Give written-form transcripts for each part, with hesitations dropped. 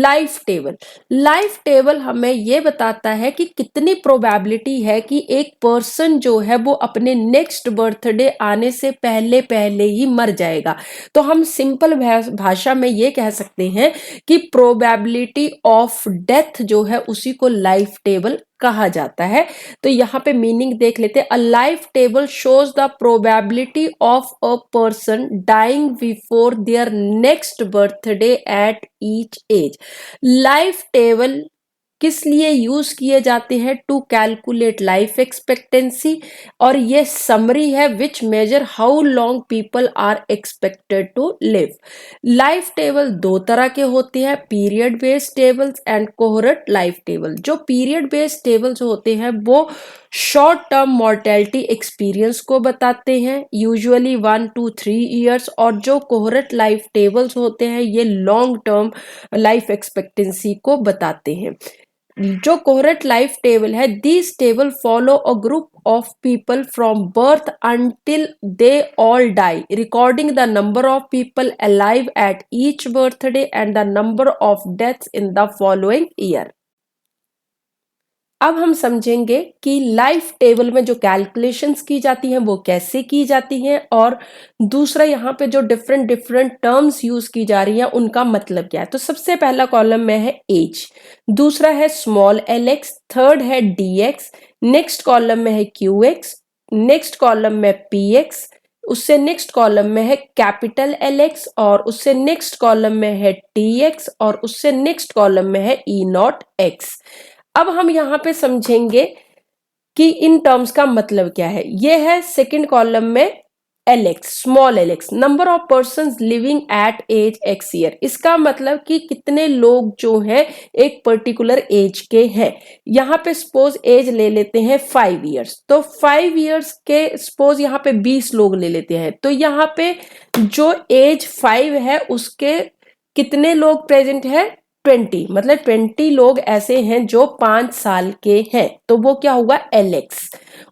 Life table हमें ये बताता है कि कितनी प्रोबेबिलिटी है कि एक पर्सन जो है वो अपने नेक्स्ट बर्थडे आने से पहले पहले ही मर जाएगा। तो हम सिंपल भाषा में ये कह सकते हैं कि प्रोबेबिलिटी ऑफ डेथ जो है उसी को लाइफ टेबल कहा जाता है। तो यहाँ पे मीनिंग देख लेते हैं। A life table shows the probability of a person dying before their next birthday at each age. Life table किस लिए यूज किए जाते हैं? टू कैलकुलेट लाइफ एक्सपेक्टेंसी, और ये समरी है which measure how long people are expected to live. Life table दो तरह के होते हैं, period based tables and cohort life table. जो पीरियड बेस्ड टेबल्स होते हैं वो शॉर्ट टर्म मॉर्टेलिटी एक्सपीरियंस को बताते हैं, यूजुअली 1 to 3 ईयर्स, और जो कोहरेंट लाइफ टेबल्स होते हैं ये लॉन्ग टर्म लाइफ एक्सपेक्टेंसी को बताते हैं। जो कोहरेंट लाइफ टेबल है, this table follow a group of people from birth until they all die, recording the number of people alive at each birthday and the number of deaths in the following year. अब हम समझेंगे कि life table में जो calculations की जाती हैं वो कैसे की जाती हैं, और दूसरा यहाँ पे जो डिफरेंट डिफरेंट टर्म्स यूज की जा रही हैं उनका मतलब क्या है। तो सबसे पहला कॉलम में है एज, दूसरा है स्मॉल एल एक्स, थर्ड है डी एक्स, नेक्स्ट कॉलम में है क्यू एक्स, नेक्स्ट कॉलम में पी एक्स, उससे नेक्स्ट कॉलम में है कैपिटल एल एक्स, और उससे नेक्स्ट कॉलम में है टी एक्स, और उससे नेक्स्ट कॉलम में है ई नॉट एक्स। अब हम यहाँ पे समझेंगे कि इन टर्म्स का मतलब क्या है। ये है सेकंड कॉलम में L X, small L X, number of person living at age X year. इसका मतलब कि कितने लोग जो हैं एक पर्टिकुलर एज के हैं। यहाँ पे सपोज एज ले लेते हैं 5 ईयर्स, तो 5 ईयर्स के सपोज यहाँ पे 20 लोग ले लेते हैं, तो यहाँ पे जो एज 5 है उसके कितने लोग प्रेजेंट है? 20, मतलब 20 लोग ऐसे हैं जो 5 साल के हैं, तो वो क्या होगा? L X.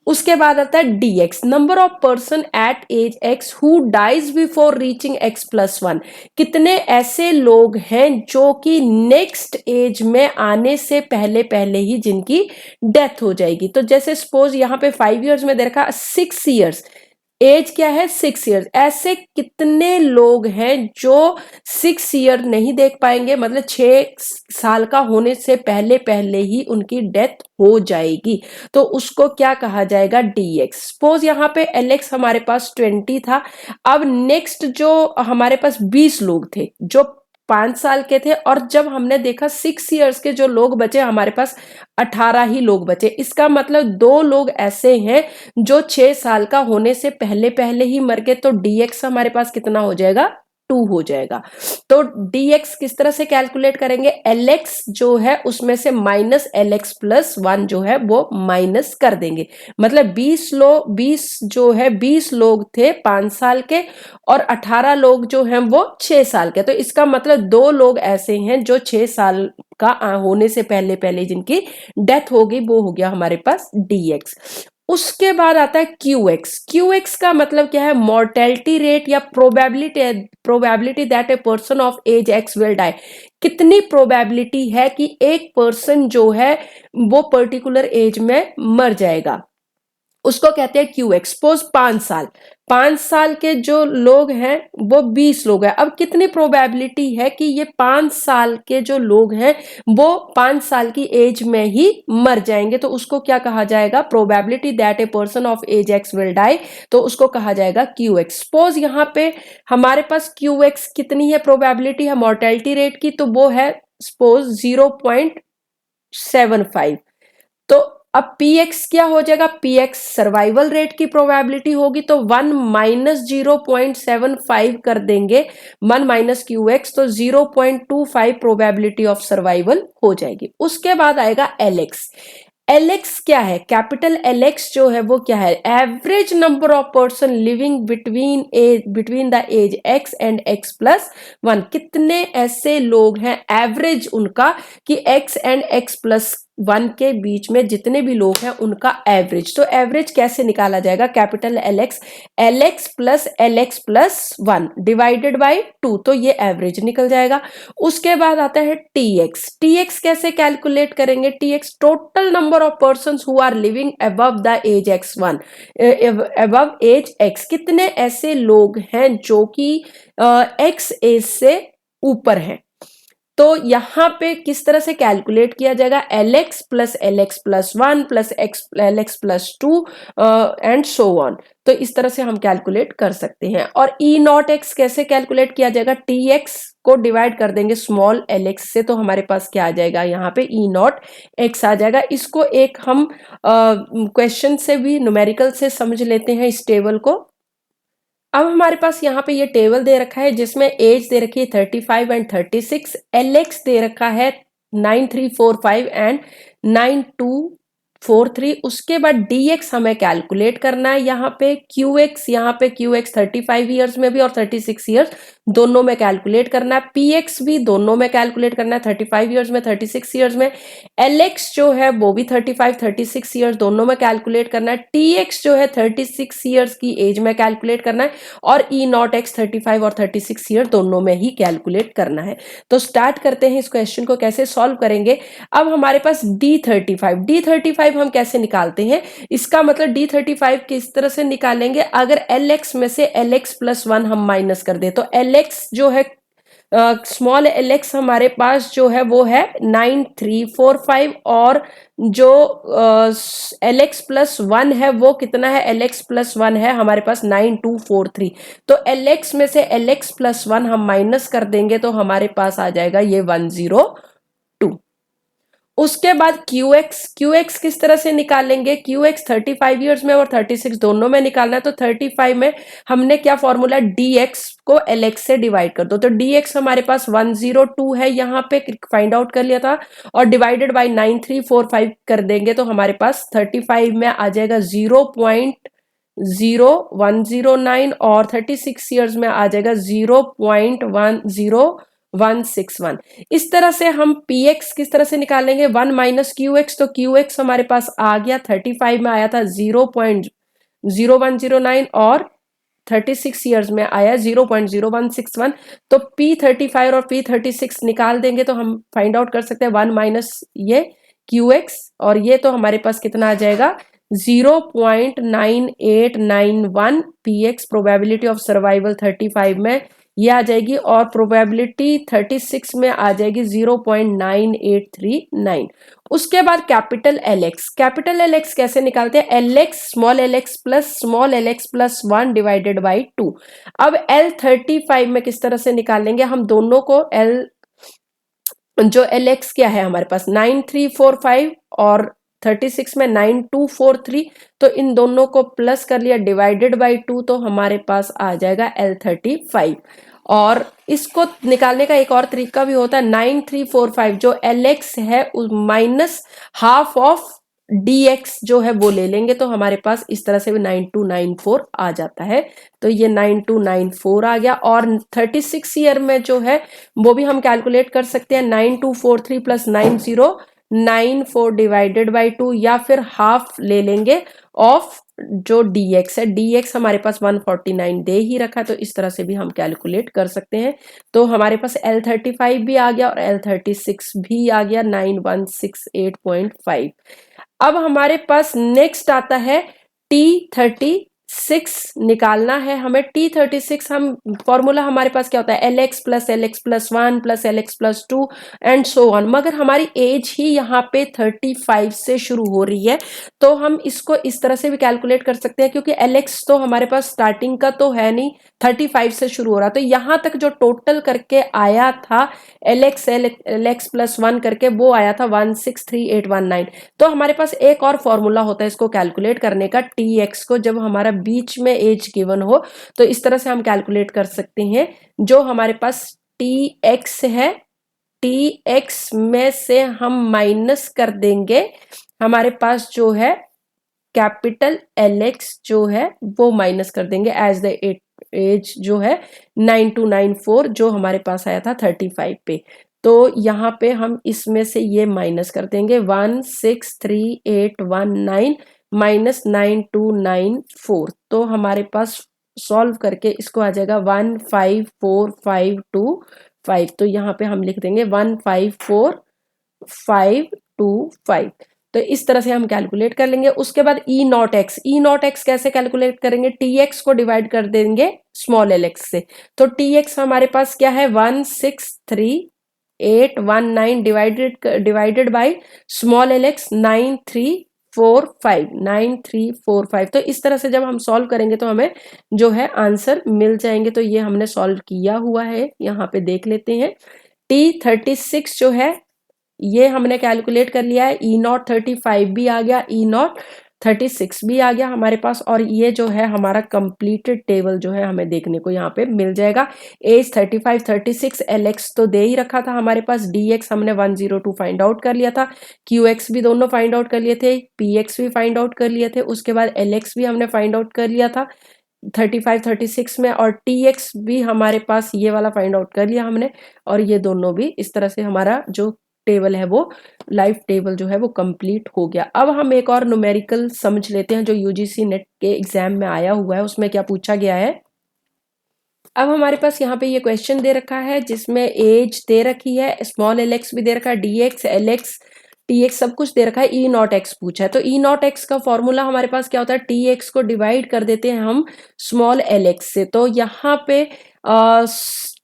उसके बाद आता है D X, number of person at age X who dies before reaching X plus 1। कितने ऐसे लोग हैं जो कि नेक्स्ट एज में आने से पहले पहले ही जिनकी डेथ हो जाएगी। तो जैसे सपोज यहाँ पे 5 ईयर्स में दे रखा 6 ईयर्स, एज क्या है? 6 ईयर्स। ऐसे कितने लोग हैं जो 6 ईयर नहीं देख पाएंगे, मतलब 6 साल का होने से पहले पहले ही उनकी डेथ हो जाएगी, तो उसको क्या कहा जाएगा? D x. सपोज यहाँ पे एल एक्स हमारे पास 20 था, अब नेक्स्ट जो हमारे पास 20 लोग थे जो 5 साल के थे, और जब हमने देखा 6 ईयर्स के जो लोग बचे हमारे पास 18 ही लोग बचे। इसका मतलब 2 लोग ऐसे हैं जो 6 साल का होने से पहले पहले ही मर गए, तो dx हमारे पास कितना हो जाएगा? 2 हो जाएगा। तो dx किस तरह से कैलकुलेट करेंगे? lx जो है उसमें से माइनस lx प्लस 1 जो है वो माइनस कर देंगे, मतलब 20 लोग थे 5 साल के, और 18 लोग जो हैं वो 6 साल के। तो इसका मतलब 2 लोग ऐसे हैं जो 6 साल का होने से पहले पहले जिनकी डेथ हो गई, वो हो गया हमारे पास dx। उसके बाद आता है क्यू एक्स। क्यू एक्स का मतलब क्या है? मॉर्टेलिटी रेट या probability that a person of age X will die. कितनी प्रोबेबिलिटी है कि एक पर्सन जो है वो पर्टिकुलर एज में मर जाएगा, उसको कहते हैं क्यू एक्स। सपोज 5 साल के जो लोग हैं वो 20 लोग हैं। अब कितनी प्रोबेबिलिटी है कि ये 5 साल के जो लोग हैं वो 5 साल की एज में ही मर जाएंगे, तो उसको क्या कहा जाएगा? Probability that a person of age X will die, तो उसको कहा जाएगा क्यू एक्स। सपोज यहाँ पे हमारे पास क्यू एक्स कितनी है प्रोबेबिलिटी है मॉर्टेलिटी रेट की? तो वो है सपोज 0.75। तो अब px क्या हो जाएगा? px सर्वाइवल रेट की प्रोबेबिलिटी होगी, तो 1 माइनस 0.75 कर देंगे, 1 माइनस क्यू एक्स, तो 0.25 प्रोबेबिलिटी ऑफ सर्वाइवल हो जाएगी। उसके बाद आएगा lx। lx क्या है? कैपिटल lx जो है वो क्या है? Average number of person living between the age x and x plus 1। कितने ऐसे लोग हैं एवरेज उनका कि x एंड x प्लस 1 के बीच में जितने भी लोग हैं उनका एवरेज। तो एवरेज कैसे निकाला जाएगा? Capital LX plus LX plus 1 divided by 2, तो ये एवरेज निकल जाएगा। उसके बाद आता है TX कैसे कैलकुलेट करेंगे? TX total number of persons who are living above the age X1, above age X, कितने ऐसे लोग हैं जो कि X एज से ऊपर हैं। तो यहां पे किस तरह से कैलकुलेट किया जाएगा? LX plus LX plus 1 plus LX plus 2 and so on. तो इस तरह से हम कैलकुलेट कर सकते हैं। और E0X कैसे कैलकुलेट किया जाएगा? TX को डिवाइड कर देंगे स्मॉल LX से, तो हमारे पास क्या आ जाएगा? यहाँ पे E0X आ जाएगा। इसको एक हम क्वेश्चन से भी, न्यूमेरिकल से समझ लेते हैं इस टेबल को। अब हमारे पास यहाँ पे ये टेबल दे रखा है जिसमें एज दे रखी है 35 एंड 36, LX दे रखा है 9345 एंड 9243। उसके बाद DX हमें कैलकुलेट करना है। यहाँ पे QX 35 ईयर्स में भी और 36 ईयर्स दोनों में कैलकुलेट करना है। PX भी दोनों में कैलकुलेट करना है, 35 ईयर्स में, 36 ईयर्स में। LX जो है वो भी 35 36 ईयर्स दोनों में कैलकुलेट करना है। TX जो है 36 ईयर्स की एज में कैलकुलेट करना है। और E0X 35 और 36 ईयर दोनों में ही कैलकुलेट करना है। तो स्टार्ट करते हैं इस क्वेश्चन को कैसे सॉल्व करेंगे। अब हमारे पास D35 हम कैसे निकालते हैं? इसका मतलब D35 किस तरह से निकालेंगे? अगर LX में से LX प्लस 1 हम माइनस कर दे तो LX जो है स्मॉल LX हमारे पास जो है वो है 9345 और जो LX प्लस 1 है वो कितना है? LX प्लस 1 है हमारे पास 9243। तो LX में से LX प्लस 1 हम माइनस कर देंगे तो हमारे पास आ जाएगा ये 102। उसके बाद QX किस तरह से निकालेंगे? QX 35 ईयर्स में और 36 दोनों में निकालना है। तो 35 में हमने क्या फॉर्मूला? DX को LX से डिवाइड कर दो। तो DX हमारे पास 102 है, यहाँ पे फाइंड आउट कर लिया था, और डिवाइडेड बाई 9345 कर देंगे तो हमारे पास 35 में आ जाएगा 0.0109 और 36 ईयर्स में आ जाएगा 0.10161। इस तरह से हम PX किस तरह से निकालेंगे? 1 माइनस QX, तो QX हमारे पास आ गया 35 में आया था 0.0109 और 36 ईयर्स में आया 0.0161। तो P35 और P36 निकाल देंगे तो हम फाइंड आउट कर सकते हैं 1 माइनस ये QX, और ये तो हमारे पास कितना आ जाएगा? 0.9891 PX। प्रोबेबिलिटी ऑफ सर्वाइवल 35 में ये आ जाएगी और प्रोबेबिलिटी 36 में आ जाएगी 0.9839। उसके बाद कैपिटल LX कैसे निकालते हैं? Small LX plus 1 divided by 2। अब L35 में किस तरह से निकालेंगे? हम दोनों को जो LX क्या है हमारे पास 9345 और 36 में 9243, तो इन दोनों को प्लस कर लिया डिवाइडेड बाई 2, तो हमारे पास आ जाएगा L35। और इसको निकालने का एक और तरीका भी होता है, 9345 जो LX है माइनस हाफ ऑफ DX जो है वो ले लेंगे तो हमारे पास इस तरह से भी 9294 आ जाता है। तो ये 9294 आ गया। और 36 ईयर में जो है वो भी हम कैलकुलेट कर सकते हैं, 9243 प्लस 9094 डिवाइडेड बाई 2, या फिर हाफ ले लेंगे ऑफ जो DX है। DX हमारे पास 149 दे ही रखा, तो इस तरह से भी हम कैलकुलेट कर सकते हैं। तो हमारे पास L35 भी आ गया और L36 भी आ गया 9168.5। अब हमारे पास नेक्स्ट आता है T36 निकालना है हमें। T36 हम फॉर्मूला हमारे पास क्या होता है? LX plus 1 plus LX plus 2 and so on. मगर हमारी एज ही यहाँ पे 35 से शुरू हो रही है, तो हम इसको इस तरह से भी कैलकुलेट कर सकते हैं, क्योंकि LX तो हमारे पास स्टार्टिंग का तो है नहीं, 35 से शुरू हो रहा। तो यहाँ तक जो टोटल करके आया था LX प्लस 1 करके, वो आया था 163819। तो हमारे पास एक और फॉर्मूला होता है इसको कैलकुलेट करने का, TX को जब हमारा बीच में एज गिवन हो तो इस तरह से हम कैलकुलेट कर सकते हैं। जो हमारे पास TX है, TX में से हम माइनस कर देंगे हमारे पास जो है कैपिटल LX जो है वो माइनस कर देंगे एज द एज जो है 9294 जो हमारे पास आया था 35 पे। तो यहाँ पे हम इसमें से ये माइनस कर देंगे 163,819 माइनस 9294, तो हमारे पास सॉल्व करके इसको आ जाएगा 154,525। तो यहाँ पे हम लिख देंगे 154,525। तो इस तरह से हम कैलकुलेट कर लेंगे। उसके बाद e naught x, e naught x कैसे कैलकुलेट करेंगे, टी एक्स को डिवाइड कर देंगे स्मॉल एल एक्स से। तो टी एक्स हमारे पास क्या है 163,819 divided by small L x 9345। तो इस तरह से जब हम सॉल्व करेंगे तो हमें जो है आंसर मिल जाएंगे। तो ये हमने सॉल्व किया हुआ है, यहाँ पे देख लेते हैं। T36 जो है ये हमने कैलकुलेट कर लिया है, ई नॉट 35 भी आ गया, ई नॉट 36 भी आ गया हमारे पास, और ये जो है हमारा कंप्लीटेड टेबल जो है हमें देखने को यहाँ पे मिल जाएगा। एज 35 36, एल एक्स तो दे ही रखा था हमारे पास, डी एक्स हमने 102 फाइंड आउट कर लिया था, क्यू एक्स भी दोनों फाइंड आउट कर लिए थे, पी एक्स भी फाइंड आउट कर लिए थे, उसके बाद एल एक्स भी हमने फाइंड आउट कर लिया था 35 36 में, और टी एक्स भी हमारे पास ये वाला फाइंड आउट कर लिया हमने। और ये दोनों भी इस तरह से हमारा जो टेबल है वो लाइफ टेबल जो है वो कंप्लीट हो गया। अब हम एक और न्यूमेरिकल समझ लेते हैं जो यूजीसी नेट के एग्जाम में आया हुआ है, उसमें क्या पूछा गया है। अब हमारे पास यहाँ पे ये क्वेश्चन दे रखा है जिसमें एज दे रखी है, स्मॉल एल एक्स भी दे रखा है, D x L x T x सब कुछ दे रखा है, ई नॉट एक्स पूछा है। तो ई नॉट एक्स का फॉर्मूला हमारे पास क्या होता है, टी एक्स को डिवाइड कर देते हैं हम स्मॉल एल एक्स से। तो यहाँ पे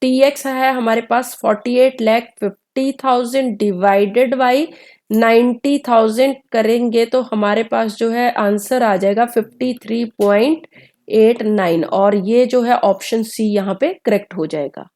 टी एक्स है हमारे पास 48,50,000 डिवाइडेड बाई 90,000 करेंगे तो हमारे पास जो है आंसर आ जाएगा 53.89, और ये जो है ऑप्शन सी यहाँ पे करेक्ट हो जाएगा।